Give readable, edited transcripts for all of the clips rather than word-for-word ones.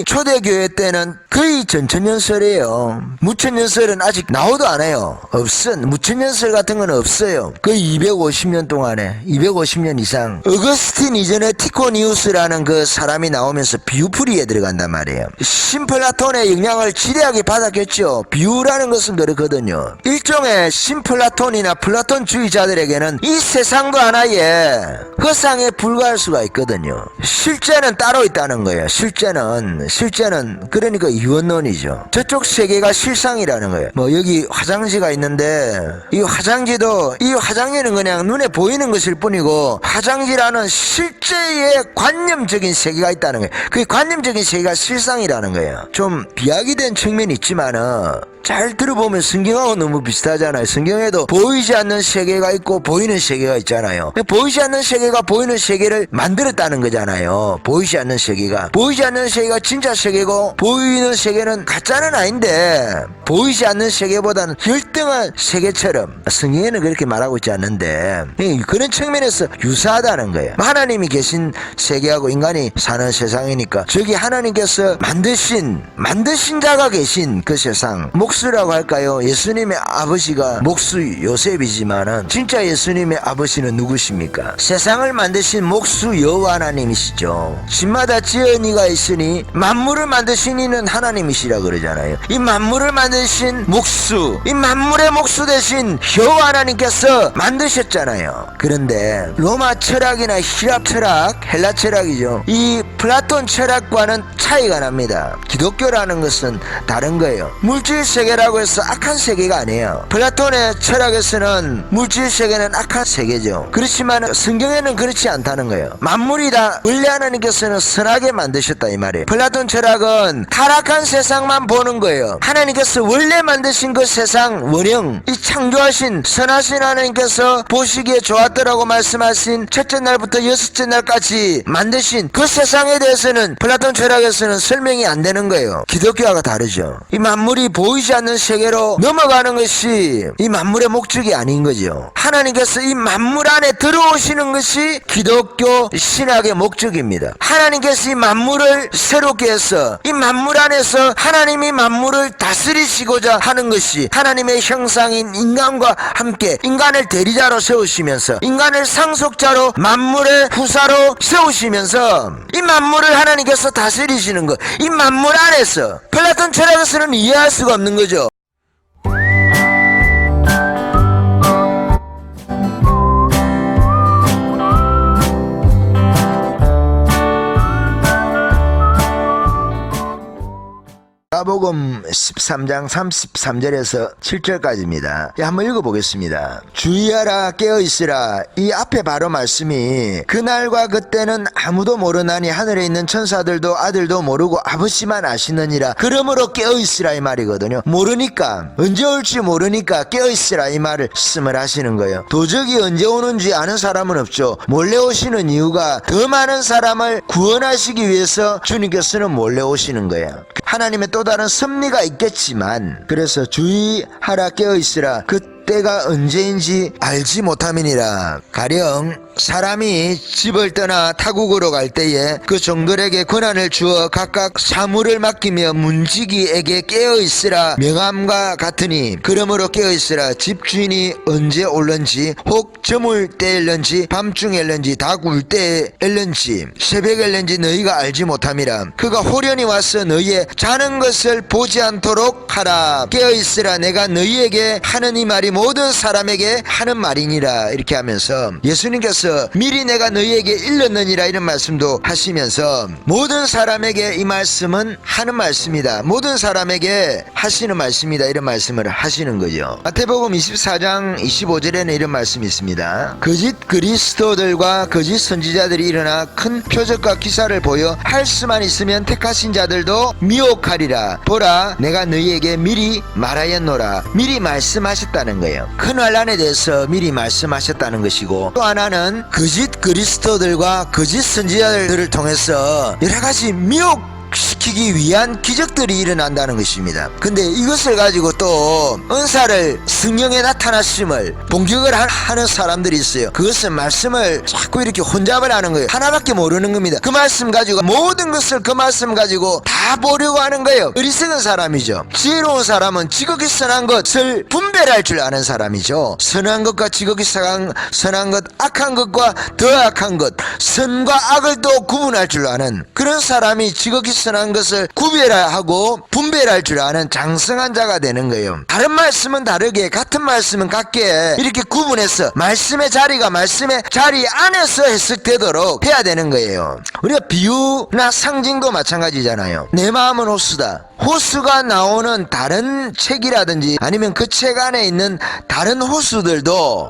초대교회 때는 거의 전천연설이에요. 무천연설은 아직 나오도 안 해요. 무천연설 같은 건 없어요. 거의 250년 동안에 250년 이상. 어거스틴 이전에 티코니우스라는 그 사람이 나오면서 비유풀이에 들어간단 말이에요. 신플라톤의 영향을 지대하게 받았겠죠. 비유라는 것은 그렇거든요. 일종의 신플라톤이나 플라톤주의자들에게는 이 세상도 하나의 허상에 불과할 수가 있거든요. 실제는 따로 있다는 거예요. 실제는 그러니까 이원론이죠. 저쪽 세계가 실상이라는 거예요. 뭐 여기 화장지가 있는데 이 화장지는 그냥 눈에 보이는 것일 뿐이고 화장지라는 실제의 관념적인 세계가 있다는 거예요. 그 관념적인 세계가 실상이라는 거예요. 좀 비약이된 측면이 있지만은 잘 들어보면 성경하고 너무 비슷하잖아요. 성경에도 보이지 않는 세계가 있고 보이는 세계가 있잖아요. 보이지 않는 세계가 보이는 세계를 만들었다는 거잖아요. 보이지 않는 세계가 진짜 세계고 보이는 세계는 가짜는 아닌데 보이지 않는 세계보다는 열등한 세계처럼 성경에는 그렇게 말하고 있지 않는데 그런 측면에서 유사하다는 거예요. 하나님이 계신 세계하고 인간이 사는 세상이니까 저기 하나님께서 만드신 자가 계신 그 세상, 목수라고 할까요? 예수님의 아버지가 목수 요셉이지만은 진짜 예수님의 아버지는 누구십니까? 세상을 만드신 목수 여호와 하나님이시죠. 집마다 지은 이가 있으니 만물을 만드신 이는 하나님이시라 그러잖아요. 이 만물을 만드신 목수, 이 만물의 목수 대신 여호와 하나님께서 만드셨잖아요. 그런데 로마 철학이나 히랍 철학, 헬라 철학이죠. 이 플라톤 철학과는 차이가 납니다. 기독교라는 것은 다른 거예요. 물질 세계라고 해서 악한 세계가 아니에요. 플라톤의 철학에서는 물질 세계는 악한 세계죠. 그렇지만 성경에는 그렇지 않다는 거예요. 만물이 다 원래 하나님께서는 선하게 만드셨다 이 말이에요. 플라톤 철학은 타락한 세상만 보는 거예요. 하나님께서 원래 만드신 그 세상 원형, 이 창조하신 선하신 하나님께서 보시기에 좋았더라고 말씀하신 첫째 날부터 여섯째 날까지 만드신 그 세상에 대해서는 플라톤 철학에서는 설명이 안 되는 거예요. 기독교와가 다르죠. 이 만물이 보이지 않는 세계로 넘어가는 것이 이 만물의 목적이 아닌 거죠. 하나님께서 이 만물 안에 들어오시는 것이 기독교 신학의 목적입니다. 하나님께서 이 만물을 새롭게 해서 이 만물 안에서 하나님이 만물을 다스리시고자 하는 것이 하나님의 형상인 인간과 함께 인간을 대리자로 세우시면서 인간을 상속자로 만물의 후사로 세우시면서 이 만물을 하나님께서 다스리시는 것, 이 만물 안에서 플라톤 철학에서는 이해할 수가 없는 거죠. 마가복음 13장 33절에서 7절까지입니다. 한번 읽어보겠습니다. 주의하라 깨어있으라. 이 앞에 바로 말씀이 그날과 그때는 아무도 모르나니 하늘에 있는 천사들도 아들도 모르고 아버지만 아시느니라. 그러므로 깨어있으라 이 말이거든요. 모르니까, 언제 올지 모르니까 깨어있으라 이 말을 말씀을 하시는 거예요. 도적이 언제 오는지 아는 사람은 없죠. 몰래 오시는 이유가 더 많은 사람을 구원하시기 위해서 주님께서는 몰래 오시는 거예요. 하나님의 또 다른 섭리가 있겠지만, 그래서 주의하라 깨어있으라. 때가 언제인지 알지 못함이니라. 가령 사람이 집을 떠나 타국으로 갈 때에 그 종들에게 권한을 주어 각각 사물을 맡기며 문지기에게 깨어있으라 명함과 같으니, 그러므로 깨어있으라. 집주인이 언제 올는지, 혹 저물 때일는지 밤중일는지 다 굴 때일는지 새벽일는지 너희가 알지 못함이라. 그가 호련히 와서 너희의 자는 것을 보지 않도록 하라. 깨어있으라. 내가 너희에게 하는 이 말이 모든 사람에게 하는 말이니라. 이렇게 하면서 예수님께서 미리 내가 너희에게 일렀느니라 이런 말씀도 하시면서 모든 사람에게 이 말씀은 하는 말씀이다, 모든 사람에게 하시는 말씀이다, 이런 말씀을 하시는 거죠. 마태복음 24장 25절에는 이런 말씀이 있습니다. 거짓 그리스도들과 거짓 선지자들이 일어나 큰 표적과 기사를 보여 할 수만 있으면 택하신 자들도 미혹하리라. 보라, 내가 너희에게 미리 말하였노라. 미리 말씀하셨다는 거예요. 큰 환난에 대해서 미리 말씀하셨다는 것이고, 또 하나는 거짓 그리스도들과 거짓 선지자들을 통해서 여러가지 미혹 시키기 위한 기적들이 일어난다는 것입니다. 근데 이것을 가지고 또 은사를 성령에 나타났음을 본격을 하는 사람들이 있어요. 그것은 말씀을 자꾸 이렇게 혼잡을 하는 거예요. 하나밖에 모르는 겁니다. 그 말씀 가지고 모든 것을 그 말씀 가지고 다 보려고 하는 거예요. 어리석은 사람이죠. 지혜로운 사람은 지극히 선한 것을 분별할 줄 아는 사람이죠. 선한 것과 지극히 선한 것, 악한 것과 더 악한 것, 선과 악을 또 구분할 줄 아는 그런 사람이 지극히 선한 것을 구별하고 분별할 줄 아는 장성한 자가 되는 거예요. 다른 말씀은 다르게, 같은 말씀은 같게 이렇게 구분해서 말씀의 자리가 말씀의 자리 안에서 해석되도록 해야 되는 거예요. 우리가 비유나 상징도 마찬가지잖아요. 내 마음은 호수다. 호수가 나오는 다른 책이라든지 아니면 그 책 안에 있는 다른 호수들도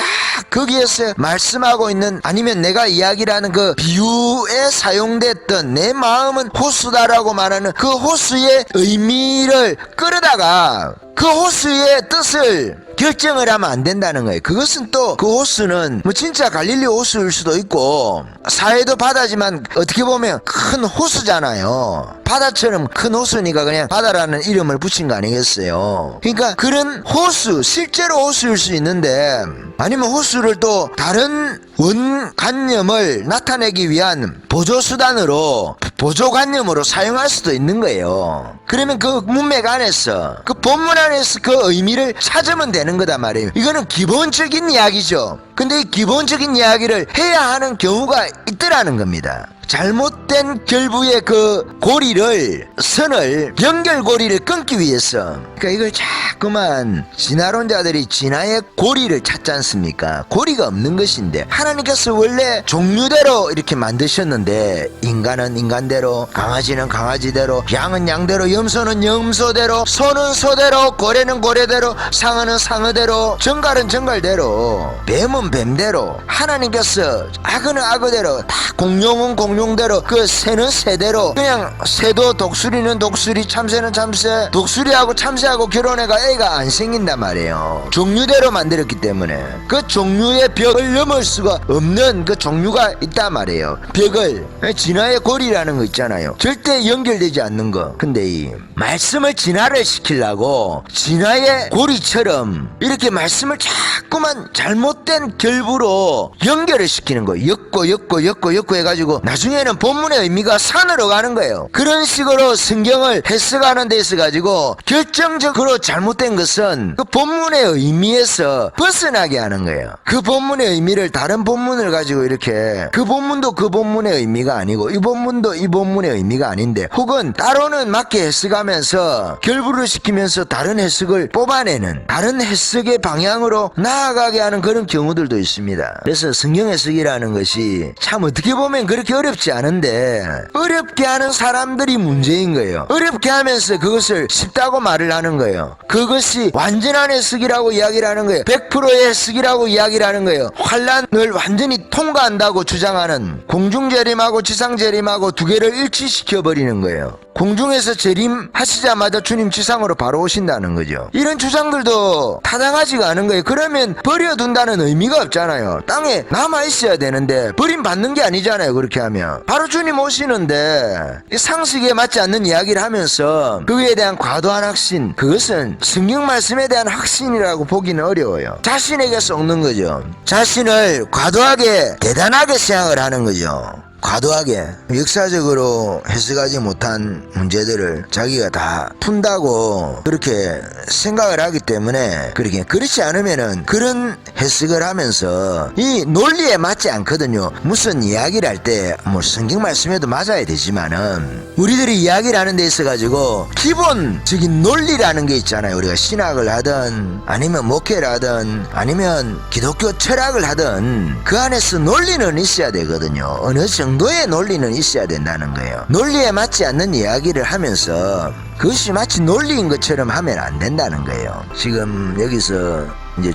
거기에서 말씀하고 있는 아니면 내가 이야기라는 그 비유에 사용됐던 내 마음은 호수다라고 말하는 그 호수의 의미를 끌어다가 그 호수의 뜻을 결정을 하면 안 된다는 거예요. 그것은 또 그 호수는 뭐 진짜 갈릴리 호수일 수도 있고 사해도 바다지만 어떻게 보면 큰 호수잖아요. 바다처럼 큰 호수니까 그냥 바다라는 이름을 붙인 거 아니겠어요. 그러니까 그런 호수, 실제로 호수일 수 있는데 아니면 호수를 또 다른 원관념을 나타내기 위한 보조수단으로 보조관념으로 사용할 수도 있는 거예요. 그러면 그 문맥 안에서 그 본문 안에서 그 의미를 찾으면 되는 거단 말이에요. 이거는 기본적인 이야기죠. 근데 이 기본적인 이야기를 해야 하는 경우가 있더라는 겁니다. 잘못된 결부의 그 고리를, 선을, 연결고리를 끊기 위해서. 그러니까 이걸 자꾸만 진화론자들이 진화의 고리를 찾지 않습니까? 고리가 없는 것인데 하나님께서 원래 종류대로 이렇게 만드셨는데 인간은 인간대로, 강아지는 강아지대로, 양은 양대로, 염소는 염소대로, 소는 소대로, 고래는 고래대로, 상어는 상어대로, 정갈은 정갈대로, 뱀은 뱀대로, 하나님께서 악어는 악어대로, 다 공룡은 공룡대로, 그 새는 새대로, 그냥 새도 독수리는 독수리, 참새는 참새, 독수리하고 참새하고 결혼해가 애가 안 생긴단 말이에요. 종류대로 만들었기 때문에 그 종류의 벽을 넘을 수가 없는 그 종류가 있단 말이에요. 벽을, 진화의 고리라는 거 있잖아요. 절대 연결되지 않는 거. 근데 이 말씀을 진화를 시키려고 진화의 고리처럼 이렇게 말씀을 자꾸만 잘못된 결부로 연결을 시키는 거예요. 엮고 해가지고 나중에는 본문의 의미가 산으로 가는 거예요. 그런 식으로 성경을 해석하는 데 있어 가지고 결정적으로 잘못된 것은 그 본문의 의미에서 벗어나게 하는 거예요. 그 본문의 의미를 다른 본문을 가지고 이렇게 그 본문도 그 본문의 의미가 아니고 이 본문도 이 본문의 의미가 아닌데 혹은 따로는 맞게 해석하면서 결부를 시키면서 다른 해석을 뽑아내는 다른 해석의 방향으로 나아가게 하는 그런 경우들도 있습니다. 그래서 성경 해석이라는 것이 참 어떻게 보면 그렇게 어렵지 않은데 어렵게 하는 사람들이 문제인 거예요. 어렵게 하면서 그것을 쉽다고 말을 하는 거예요. 그것이 완전한 해석이라고 이야기를 하는 거예요. 100%의 해석이라고 이야기를 하는 거예요. 환란을 완전히 통과한다고 주장하는 공중재림하고 지상재림하고 두 개를 일치시켜버리는 거예요. 공중에서 재림하시자마자 주님 지상으로 바로 오신다는 거죠. 이런 주장들도 타당하지가 않은 거예요. 그러면 버려둔다는 의미가 없잖아요. 땅에 남아있어야 되는데 버림받는 게 아니잖아요. 그렇게 하면 바로 주님 오시는데 상식에 맞지 않는 이야기를 하면서 그에 대한 과도한 확신, 그것은 성경 말씀에 대한 확신이라고 보기는 어려워요. 자신에게 썩는 거죠. 자신을 과도하게 대단하게 생각을 하는 거죠. 과도하게 역사적으로 해석하지 못한 문제들을 자기가 다 푼다고 그렇게 생각을 하기 때문에 그렇지 않으면은 그런 해석을 하면서 이 논리에 맞지 않거든요. 무슨 이야기를 할 때 뭐 성경 말씀에도 맞아야 되지만은 우리들이 이야기를 하는 데 있어 가지고 기본적인 논리라는 게 있잖아요. 우리가 신학을 하든 아니면 목회를 하든 아니면 기독교 철학을 하든 그 안에서 논리는 있어야 되거든요. 어느 정도의 논리는 있어야 된다는 거예요. 논리에 맞지 않는 이야기를 하면서 그것이 마치 논리인 것처럼 하면 안 된다는 거예요. 지금 여기서 이제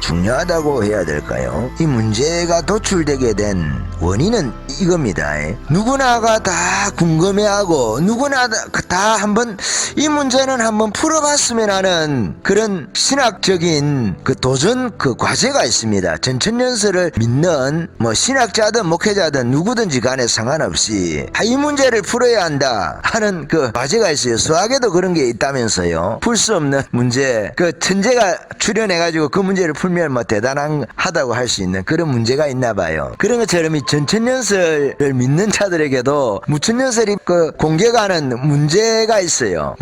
중요하다고 해야 될까요? 이 문제가 도출되게 된 원인은 이겁니다. 누구나가 다 궁금해하고 누구나 다 한번 이 문제는 한번 풀어봤으면 하는 그런 신학적인 그 도전 그 과제가 있습니다. 전천연설을 믿는 뭐 신학자든 목회자든 누구든지 간에 상관없이 이 문제를 풀어야 한다 하는 그 과제가 있어요. 수학에도 그런 게 있다면서요. 풀 수 없는 문제, 그 천재가 출연해가지고 그 문제를 풀면 뭐 대단하다고 할 수 있는 그런 문제가 있나 봐요. 그런 것처럼 이 전천연설을 믿는 자들에게도 무천연설이 그 공개가는 문제가 있어요.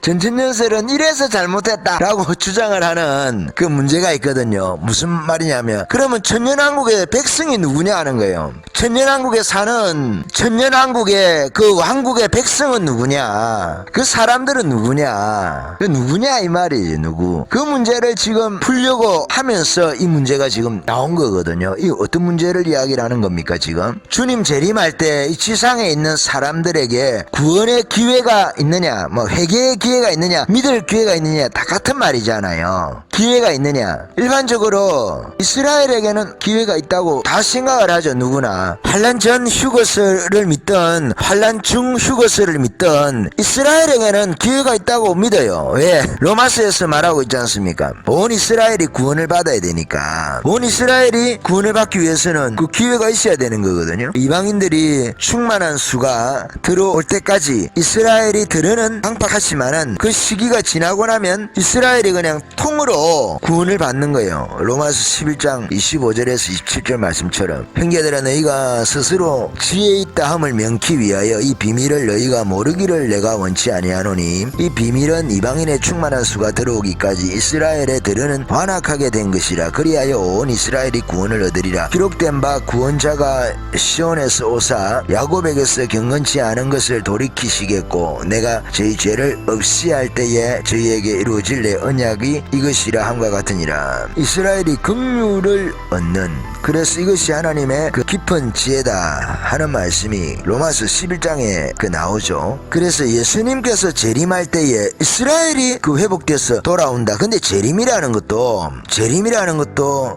전천연설은 이래서 잘못했다라고 주장을 하는 그 문제가 있거든요. 무슨 말이냐면 그러면 천년왕국의 백성이 누구냐 하는 거예요. 천년왕국에 사는 천년왕국의 그 왕국의 백성은 누구냐, 그 사람들은 누구냐, 그 누구냐 이 말이지. 누구. 그 문제를 지금 풀려고 하면서 이 문제가 지금 나온 거거든요. 이 어떤 문제를 이야기를 하는 겁니까? 지금 주님 재림할 때 이 지상에 있는 사람들에게 구원의 기회가 있느냐, 뭐 회개의 기회가 있느냐, 믿을 기회가 있느냐, 다 같은 말이잖아요. 기회가 있느냐. 일반적으로 이스라엘에게는 기회가 있다고 다 생각을 하죠. 누구나. 환란 전 휴거설을 믿던 환란 중 휴거설을 믿던 이스라엘에게는 기회가 있다고 믿어요. 왜? 로마서에서 말하고 있지 않습니까? 온 이스라엘이 구원을 받아야 되니까. 온 이스라엘이 구원을 받기 위해서는 그 기회가 있어야 되는 거거든요. 이방인들이 충만한 수가 들어올 때까지 이스라엘이 들으는 방박하지만은 그 시기가 지나고 나면 이스라엘이 그냥 통으로 구원을 받는 거예요. 로마서 11장 25절에서 27절 말씀처럼 형제들아 너희가 스스로 지혜 있다 함을 명키 위하여 이 비밀을 너희가 모르기를 내가 원치 아니하노니 이 비밀은 이방인의 충만한 수가 들어오기까지 이스라엘에 들으는 완악하게 된 것이라. 그리하여 온 이스라엘이 구원을 얻으리라. 기록된 바 구원자가 시온에서 오사 야곱에게서 경건치 않은 것을 돌이키시겠고 내가 저희 죄를 없이 할 때에 저희에게 이루어질 내 언약이 이것이라 함과 같으니라. 이스라엘이 긍휼을 얻는, 그래서 이것이 하나님의 그 깊은 지혜다 하는 말씀이 로마서 11장에 그 나오죠. 그래서 예수님께서 재림할 때에 이스라엘이 그 회복돼서 돌아온다. 근데 재림이라는 것도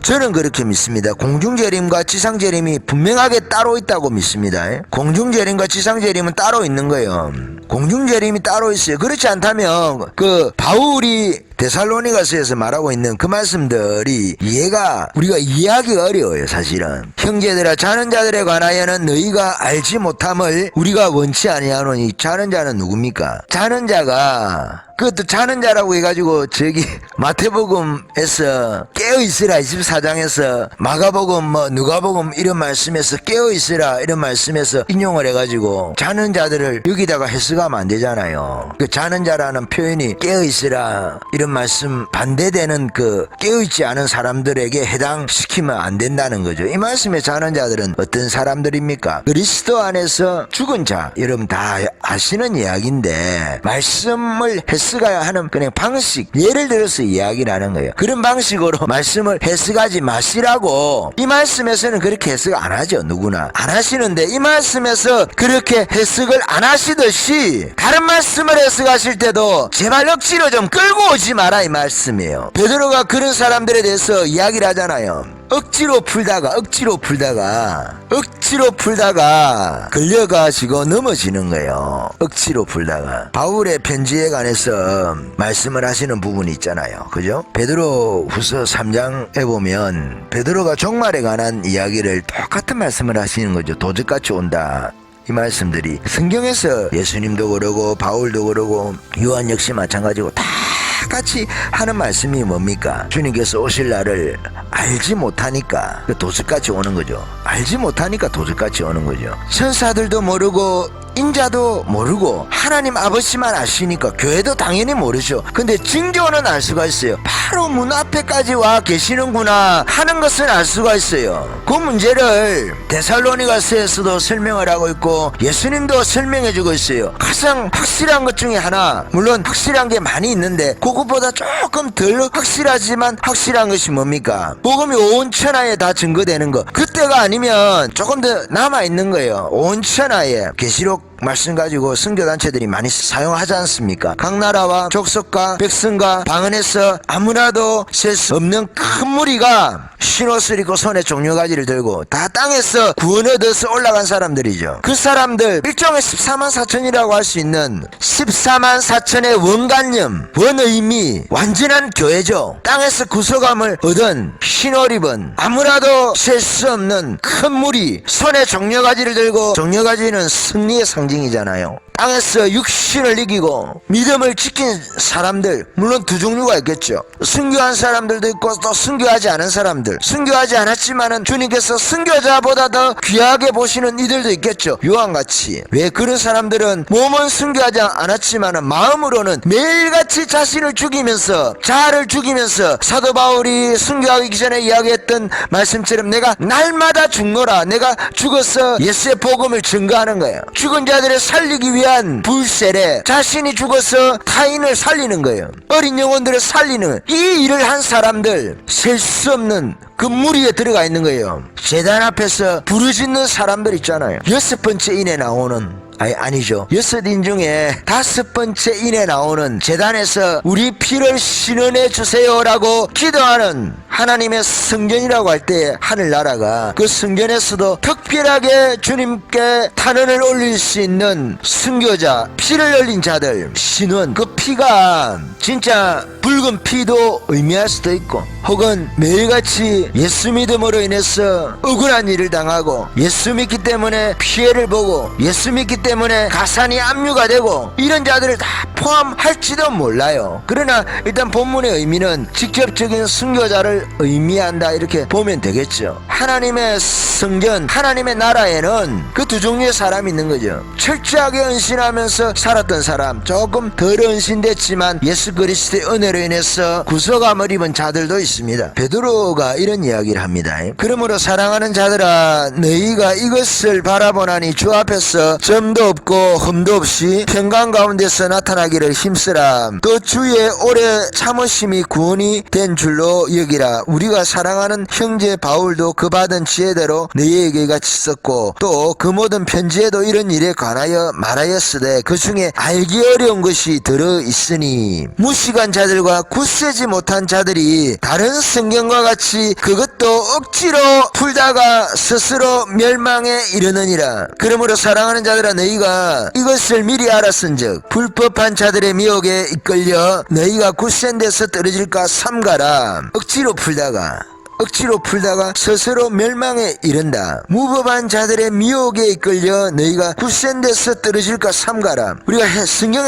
저는 그렇게 믿습니다. 공중재림과 지상재림이 분명하게 따로 있다고 믿습니다. 공중재림과 지상재림은 따로 있는 거예요. 공중재림이 따로 있어요. 그렇지 않다면 그 바울이 데살로니가서에서 말하고 있는 그 말씀들이 우리가 이해하기가 어려워요. 사실은 형제들아 자는 자들에 관하여는 너희가 알지 못함을 우리가 원치 아니하노니. 자는 자는 누굽니까? 자는 자가 그것도 자는 자라고 해가지고 저기 마태복음에서 깨어있으라 24장에서 마가복음 뭐 누가복음 이런 말씀에서 깨어있으라 이런 말씀에서 인용을 해가지고 자는 자들을 여기다가 해석하면 안 되잖아요. 그 자는 자라는 표현이 깨어있으라 이런 말씀 반대되는 그 깨어있지 않은 사람들에게 해당시키면 안 된다는 거죠. 이 말씀에 자는 자들은 어떤 사람들입니까? 그리스도 안에서 죽은 자, 여러분 다 아시는 이야기인데 말씀을 해석해야 하는 그냥 방식, 예를 들어서 이야기를 하는 거예요. 그런 방식으로 말씀을 해석하지 마시라고. 이 말씀에서는 그렇게 해석 안 하죠. 누구나 안 하시는데 이 말씀에서 그렇게 해석을 안 하시듯이 다른 말씀을 해석하실 때도 제발 억지로 좀 끌고 오지 마라 이 말씀이에요. 베드로가 그런 사람들에 대해서 이야기를 하잖아요. 억지로 풀다가 걸려가지고 넘어지는 거예요. 억지로 풀다가. 바울의 편지에 관해서 말씀을 하시는 부분이 있잖아요. 그죠? 베드로 후서 3장에 보면 베드로가 종말에 관한 이야기를 똑같은 말씀을 하시는 거죠. 도적같이 온다. 이 말씀들이 성경에서 예수님도 그러고 바울도 그러고 요한 역시 마찬가지고 다 같이 하는 말씀이 뭡니까? 주님께서 오실 날을 알지 못하니까 도적같이 오는 거죠. 알지 못하니까 도적같이 오는 거죠. 천사들도 모르고 인자도 모르고 하나님 아버지만 아시니까 교회도 당연히 모르죠. 근데 증거는 알 수가 있어요. 바로 문 앞에까지 와 계시는구나 하는 것은 알 수가 있어요. 그 문제를 데살로니가서에서도 설명을 하고 있고 예수님도 설명해주고 있어요. 가장 확실한 것 중에 하나, 물론 확실한 게 많이 있는데 그것보다 조금 덜 확실하지만 확실한 것이 뭡니까? 복음이 온 천하에 다 증거되는 거. 그때가 아니면 조금 더 남아있는 거예요. 온 천하에. 계시록 말씀 가지고 선교단체들이 많이 사용하지 않습니까? 각 나라와 족속과 백성과 방언에서 아무나도 셀 수 없는 큰 무리가 흰옷을 입고 손에 종려가지를 들고 다 땅에서 구원 얻어서 올라간 사람들이죠. 그 사람들 일종의 14만 4천이라고 할 수 있는 14만 4천의 원관념, 원의미, 완전한 교회죠. 땅에서 구속함을 얻은 흰옷 입은 아무라도 셀 수 없는 큰 무리, 손에 종려가지를 들고, 종려가지는 승리의 상징이잖아요. 땅에서 육신을 이기고 믿음을 지킨 사람들, 물론 두 종류가 있겠죠. 순교한 사람들도 있고 또 순교하지 않은 사람들, 순교하지 않았지만은 주님께서 순교자보다 더 귀하게 보시는 이들도 있겠죠. 요한같이. 왜 그런 사람들은 몸은 순교하지 않았지만은 마음으로는 매일같이 자신을 죽이면서, 자아를 죽이면서 사도 바울이 순교하기 전에 이야기했던 말씀처럼 내가 날마다 죽노라, 내가 죽어서 예수의 복음을 증거하는 거예요. 죽은 자들을 살리기 위한 불세례, 자신이 죽어서 타인을 살리는 거예요. 어린 영혼들을 살리는 이 일을 한 사람들, 셀 수 없는 그 무리에 들어가 있는 거예요. 제단 앞에서 부르짖는 사람들 있잖아요. 6번째 인에 나오는, 아니죠. 6인 중에 5번째 인에 나오는 제단에서 우리 피를 신원해 주세요라고 기도하는 하나님의 성전이라고 할 때 하늘나라가 그 성전에서도 특별하게 주님께 탄원을 올릴 수 있는 순교자, 피를 흘린 자들, 신원, 그 피가 진짜 붉은 피도 의미할 수도 있고, 혹은 매일같이 예수 믿음으로 인해서 억울한 일을 당하고 예수 믿기 때문에 피해를 보고 예수 믿기 때문에 가산이 압류가 되고 이런 자들을 다 포함할지도 몰라요. 그러나 일단 본문의 의미는 직접적인 순교자를 의미한다, 이렇게 보면 되겠죠. 하나님의 성전, 하나님의 나라에는 그 두 종류의 사람이 있는 거죠. 철저하게 헌신하면서 살았던 사람, 조금 덜 헌신됐지만 예수 그리스도의 은혜로 인해서 구속함을 입은 자들도 있습니다. 베드로가 이런 이야기를 합니다. 그러므로 사랑하는 자들아, 너희가 이것을 바라보나니 주 앞에서 점도 없고 흠도 없이 평강 가운데서 나타나기를 힘쓰라. 또 주의 오래 참으심이 구원이 된 줄로 여기라. 우리가 사랑하는 형제 바울도 그 받은 지혜대로 너희에게 같이 썼고 또 그 모든 편지에도 이런 일에 관하여 말하였으되 그 중에 알기 어려운 것이 들어 있으니 무식한 자들과 굳세지 못한 자들이 다른 성경과 같이 그것도 억지로 풀다가 스스로 멸망에 이르느니라. 그러므로 사랑하는 자들아, 너희가 이것을 미리 알았은즉 불법한 자들의 미혹에 이끌려 너희가 굳센 데서 떨어질까 삼가라. 억지로 풀다가 스스로 멸망에 이른다. 무법한 자들의 미혹에 이끌려 너희가 굳센 데서 떨어질까 삼가라. 우리가 성경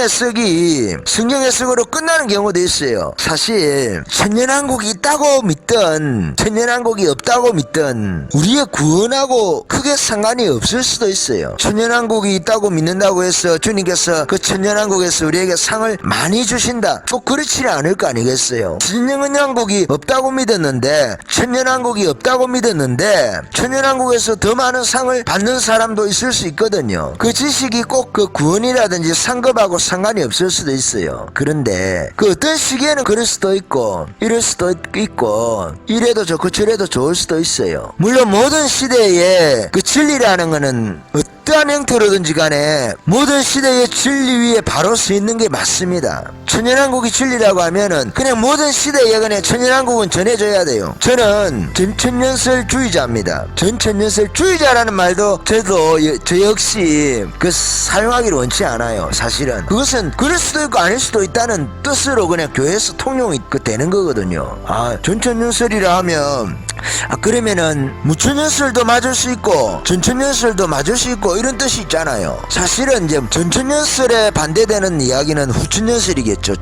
해석으로 끝나는 경우도 있어요. 사실 천년왕국이 있다고 믿든 천년왕국이 없다고 믿든 우리의 구원하고 크게 상관이 없을 수도 있어요. 천년왕국이 있다고 믿는다고 해서 주님께서 그 천년왕국에서 우리에게 상을 많이 주신다, 꼭 그렇지는 않을 거 아니겠어요. 천년왕국이 없다고 믿었는데, 천년왕국이 없다고 믿었는데 천년왕국에서 더 많은 상을 받는 사람도 있을 수 있거든요. 그 지식이 꼭 그 구원이라든지 상급하고 상관이 없을 수도 있어요. 그런데 그 어떤 시기에는 그럴 수도 있고 이럴 수도 있고 이래도 좋고 저래도 좋을 수도 있어요. 물론 모든 시대에 그 진리라는 거는 어떠한 형태로든지 간에 모든 시대의 진리 위에 바로 서 있는 게 맞습니다. 천년왕국이 진리라고 하면은 그냥 모든 시대에 그냥 천년왕국은 전해져야 돼요. 저는 전천년설주의자입니다. 전천년설주의자라는 말도 저 역시 그 사용하기를 원치 않아요. 사실은 그것은 그럴 수도 있고 아닐 수도 있다는 뜻으로 그냥 교회에서 통용이 되는 거거든요. 전천년설이라 하면 그러면은 무천년설도 맞을 수 있고 전천년설도 맞을 수 있고 이런 뜻이 있잖아요. 사실은 이제 전천년설에 반대되는 이야기는 후천년설이겠죠.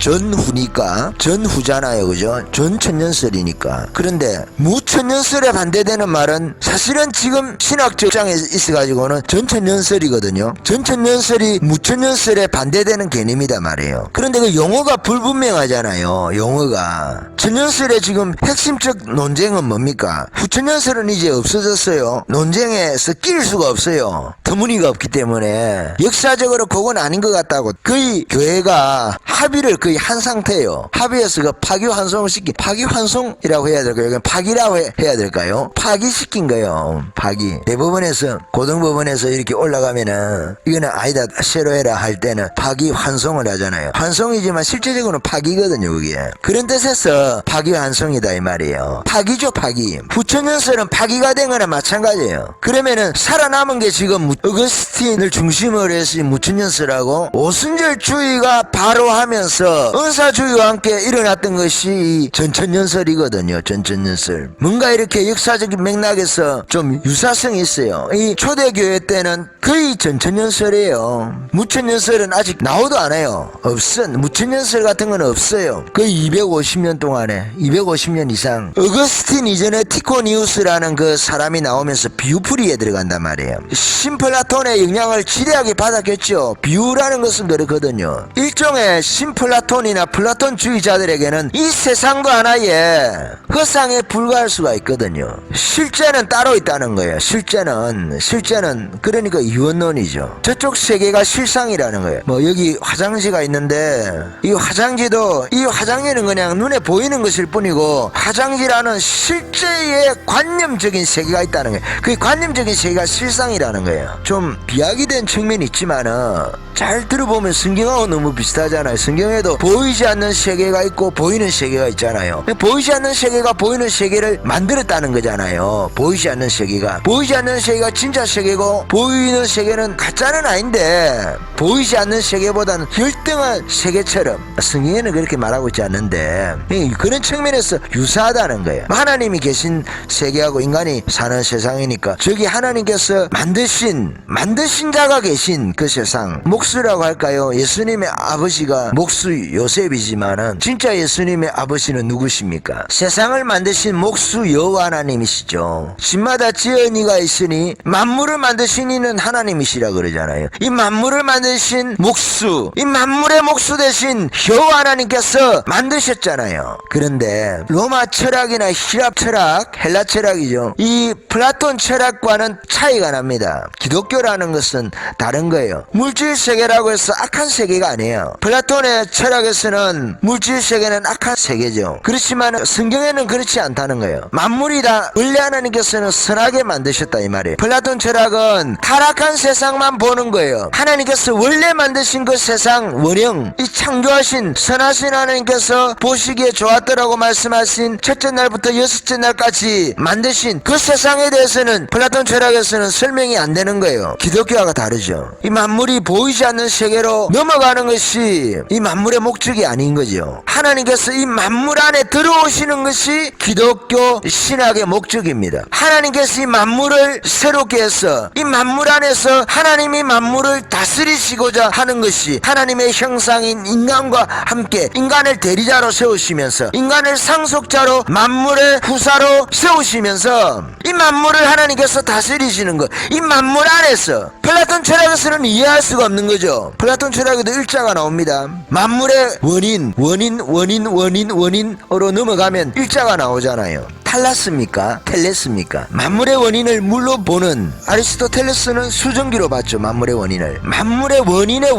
전후잖아요, 그죠? 전천년설이니까. 그런데 무천년설에 반대되는 말은 사실은 지금 신학적 입장에 있어가지고는 전천년설이거든요. 전천년설이 무천년설에 반대되는 개념이다 말이에요. 그런데 그 용어가 불분명하잖아요. 용어가 천년설의 지금 핵심적 논쟁은 뭡니까? 후천년설은 이제 없어졌어요. 논쟁에서 낄 수가 없어요. 터무니가 없기 때문에 역사적으로 그건 아닌 것 같다고 거의 교회가 합의를 거의 한 상태예요. 합의해서 그 파기환송을 파기환송이라고 해야 될까요? 파기라고 해야 될까요? 파기시킨 거예요. 파기. 대법원에서 고등법원에서 이렇게 올라가면은 이거는 아니다 새로 해라 할 때는 파기환송을 하잖아요. 환송이지만 실제적으로는 파기거든요. 그게 그런 뜻에서 파기환송이다 이 말이에요. 파기죠. 파기. 부처연설은 파기가 된 거나 마찬가지예요. 그러면은 살아남은 게 지금 어거스틴을 중심으로 해서 무천연설하고 오순절주의가 바로 하면서 은사주의와 함께 일어났던 것이 이 전천연설이거든요. 전천연설. 뭔가 이렇게 역사적인 맥락에서 좀 유사성이 있어요. 이 초대교회 때는 거의 전천연설이에요. 무천연설은 아직 나오도 안 해요. 무천연설 같은 건 없어요. 거의 250년 동안에 250년 이상. 어거스틴 이전에 티코니우스라는 그 사람이 나오면서 비유풀이에 들어간단 말이에요. 신플라톤의 영향을 지대하게 받았겠죠. 비유라는 것은 그렇거든요. 일종의 신플라톤이나 플라톤주의자들에게는 이 세상도 하나의 허상에 불과할 수가 있거든요. 실제는 따로 있다는 거예요. 실제는 그러니까 이원론이죠. 저쪽 세계가 실상이라는 거예요. 뭐 여기 화장지가 있는데 이 화장지는 그냥 눈에 보이는 것일 뿐이고 화장지라는 실제의 관념적인 세계가 있다는 거예요. 그 관념적인 세계가 실상이라는 거예요. 좀 비약이된 측면이 있지만은 잘 들어보면 성경하고 너무 비슷하잖아요. 성경에도 보이지 않는 세계가 있고 보이는 세계가 있잖아요. 보이지 않는 세계가 보이는 세계를 만들었다는 거잖아요. 보이지 않는 세계가 진짜 세계고 보이는 세계는 가짜는 아닌데 보이지 않는 세계보다는 열등한 세계처럼 성경에는 그렇게 말하고 있지 않는데 그런 측면에서 유사하다는 거예요. 하나님이 계신 세계하고 인간이 사는 세상이니까 저기 하나님께서 만드신 자가 계신 그 세상, 목수라고 할까요? 예수님의 아버지가 목수 요셉이지만은 진짜 예수님의 아버지는 누구십니까? 세상을 만드신 목수 여호와 하나님이시죠. 집마다 지은 이가 있으니 만물을 만드신 이는 하나님이시라 그러잖아요. 이 만물을 만드신 목수, 이 만물의 목수 대신 여호와 하나님께서 만드셨잖아요. 그런데 로마 철학이나 히랍 철학, 헬라 철학이죠. 이 플라톤 철학과는 차이가 납니다. 기독교라는 것은 다른 거예요. 물질 세계라고 해서 악한 세계가 아니에요. 플라톤의 철학에서는 물질 세계는 악한 세계죠. 그렇지만 성경에는 그렇지 않다는 거예요. 만물이 다 원래 하나님께서는 선하게 만드셨다 이 말이에요. 플라톤 철학은 타락한 세상만 보는 거예요. 하나님께서 원래 만드신 그 세상 원형, 이 창조하신 선하신 하나님께서 보시기에 좋았더라고 말씀하신 첫째 날부터 여섯째 날까지 만드신 그 세상에 대해서는 플라톤 철학에서는 설명이 안 되는 거예요. 기독교와가 다르죠. 이 만물이 보이지 않는 세계로 넘어가는 것이 이 만물의 목적이 아닌 거죠. 하나님께서 이 만물 안에 들어오시는 것이 기독교 신학의 목적입니다. 하나님께서 이 만물을 새롭게 해서 이 만물 안에서 하나님이 만물을 다스리시고자 하는 것이 하나님의 형상인 인간과 함께 인간을 대리자로 세우시면서 인간을 상속자로 만물의 후사로 세우시면서 이 만물을 하나님께서 다스리시는 것, 이 만물 안에서 플라톤 철학에서는 이해할 수가 없는 거죠. 플라톤 철학에도 일자가 나옵니다. 만물의 원인으로 넘어가면 일자가 나오잖아요. 탈랐습니까? 텔레스입니까? 만물의 원인을 물로 보는 아리스토텔레스는 수증기로 봤죠. 만물의 원인을. 만물의 원인의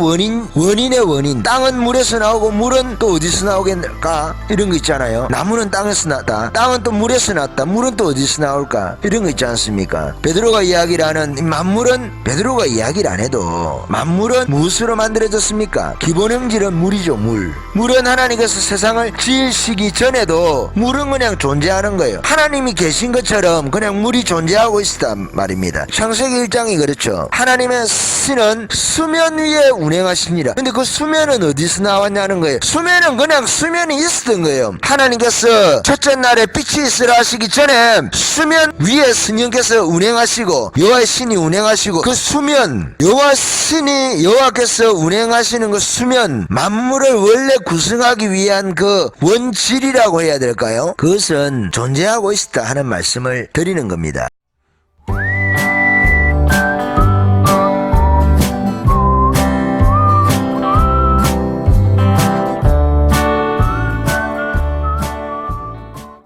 원인. 땅은 물에서 나오고 물은 또 어디서 나오겠까? 이런 거 있잖아요. 나무는 땅에서 났다. 땅은 또 물에서 났다. 물은 또 어디서 나올까? 이런 거 있지 않습니까? 베드로가 이야기를 하는 만물은 베드로가 이야기를 안 해도 만물은 무엇으로 만들어졌습니까? 기본 형질은 물이죠. 물은 하나님께서 세상을 지으시기 전에도 물은 그냥 존재하는 거예요. 하나님이 계신 것처럼 그냥 물이 존재하고 있었단 말입니다. 창세기 1장이 그렇죠. 하나님의 신은 수면 위에 운행하시니라. 근데 그 수면은 어디서 나왔냐는 거예요. 수면은 그냥 수면이 있었던 거예요. 하나님께서 첫째 날에 빛이 있으라 하시기 전에 수면 위에 성령께서 운행하시고 여호와의 신이 운행하시고 그 수면 여호와께서 운행하시는 그 수면 만물을 원래 구성하기 위한 그 원질이라고 해야 될까요? 그것은 존재하고 있었다 하는 말씀을 드리는 겁니다.